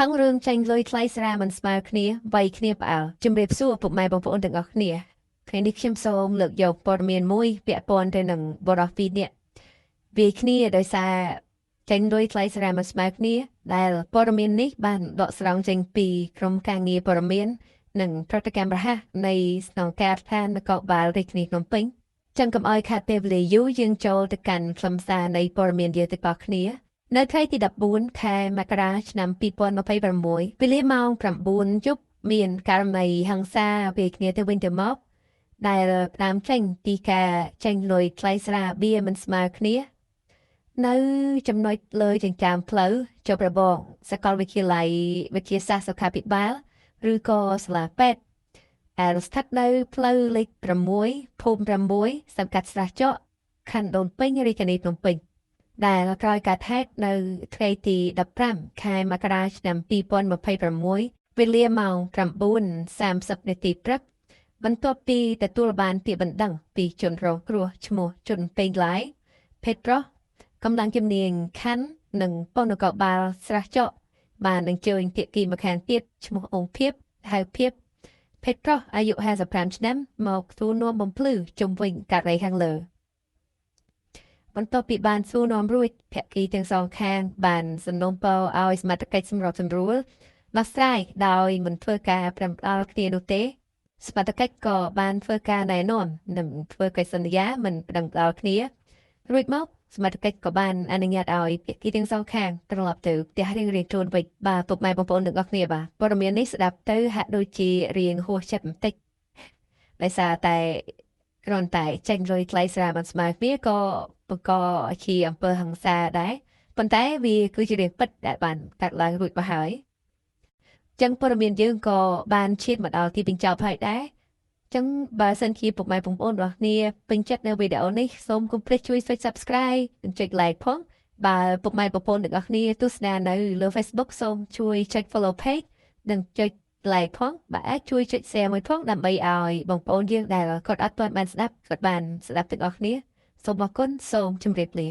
ខឹងរឿងចាញ់លុយថ្លៃស្រាមិនស្មើគ្នាវាយគ្នាផ្អើលជំរាបសួរពុកម៉ែបងប្អូនទាំងអស់គ្នាថ្ងៃនេះខ្ញុំសូមលើកយកព័ត៌មានមួយពាក់ព័ន្ធទៅនឹងបរិបទពីរនាក់វាយគ្នាដោយសារចាញ់លុយថ្លៃស្រាមិនស្មើគ្នាដែលព័ត៌មាននេះបានដកស្រង់ចេញពីក្រុមការងារព័ត៌មាននិងប្រតិកម្មរហ័សនៃស្នងការដ្ឋាននគរបាលរាជធានីភ្នំពេញចឹងកុំឲ្យខាតពេលវេលាយូរយើងចូលទៅកាន់ខ្លឹមសារនៃព័ត៌មានយើងទាំងអស់គ្នានៅថ្ងៃទី14ខែមករាឆ្នាំ2026វេលាម៉ោង9យប់មានករណីហិង្សាពេលគ្នាទៅវិញទៅមកដែលផ្ដើមចេញពីការចាញ់លុយថ្លៃស្រាបៀរមិនស្មើគ្នានៅចំណុចលើចិញ្ចើមផ្លូវចុះប្របងសាកលវិទ្យាល័យវិទ្យាសាស្ត្រសុខាភិបាលឬក៏សាលាពេទ្យស្ថិតនៅផ្លូវលេខ6ភូមិ6សង្កាត់ស្រះចកខណ្ឌដូនពេញរាជធានីភ្នំពេញដែលក្រោយការហេតុនៅថ្ងៃទី15ខែមករាឆ្នាំ2026វេលាម៉ោង9:30នាទីព្រឹកបន្ទាប់ពីទទួលបានពាក្យបណ្ដឹងពីជនរងគ្រោះឈ្មោះជុនពេញឡាយភេទប្រុសកម្លាំងជំនាញខណ្ឌនិងប៉ុស្តិ៍នគរបាលស្រះចកបានអញ្ជើញភាគីម្ខាងទៀតឈ្មោះអង្គភាពហៅភាពភេទប្រុសអាយុ55ឆ្នាំមកសួរនាំបំភ្លឺជុំវិញករណីខាងលើបន្ទាប់ពីបានសួរនាំរួចភាគីទាំងសងខាងបានសំណូមពរឲ្យសមត្ថកិច្ចសម្របសម្រួលដោះស្រាយដោយមិនធ្វើការប្រំផ្ដាល់គ្នានោះទេសមត្ថកិច្ចក៏បានធ្វើការណែនាំនិងធ្វើកិច្ចសន្យាមិនប្រឹងផ្ដាល់គ្នារួចមកសមត្ថកិច្ចក៏បានអនុញ្ញាតឲ្យភាគីទាំងសងខាងត្រឡប់ទៅផ្ទះរៀងៗខ្លួនវិញបាទពុកម៉ែបងប្អូនទាំងអស់គ្នាបាទព័ត៌មាននេះស្ដាប់ទៅហាក់ដូចជារៀងហួសចិត្តបន្តិចដោយសារតែគ្រាន់តែចាញ់លុយថ្លៃស្រាមិនស្មើគ្នាក៏បង្កជាអំពើហិង្សាដែរប៉ុន្តែវាគឺជារឿងពិតដែលបានកាត់ឡើងរួចមកហើយចឹងព័ត៌មានយើងក៏បានឈានមកដល់ទីបញ្ចប់ហើយដែរចឹងបើសិនជាពុកម៉ែបងប្អូនរបស់គ្នាពេញចិត្តនៅវីដេអូនេះសូមកុំភ្លេចជួយ Subscribe និងចុច Like ផងបើពុកម៉ែបងប្អូនទាំងអស់គ្នាទស្សនានៅលើ Facebook សូមជួយចុច Follow Page និងចុច Like ផងបើអាចជួយចុច Share មួយផងដើម្បីឲ្យបងប្អូនយើងដែលគាត់អត់ទាន់បានស្ដាប់គាត់បានស្ដាប់ទាំងអស់គ្នាសូមអរគុណសូមជម្រាបលា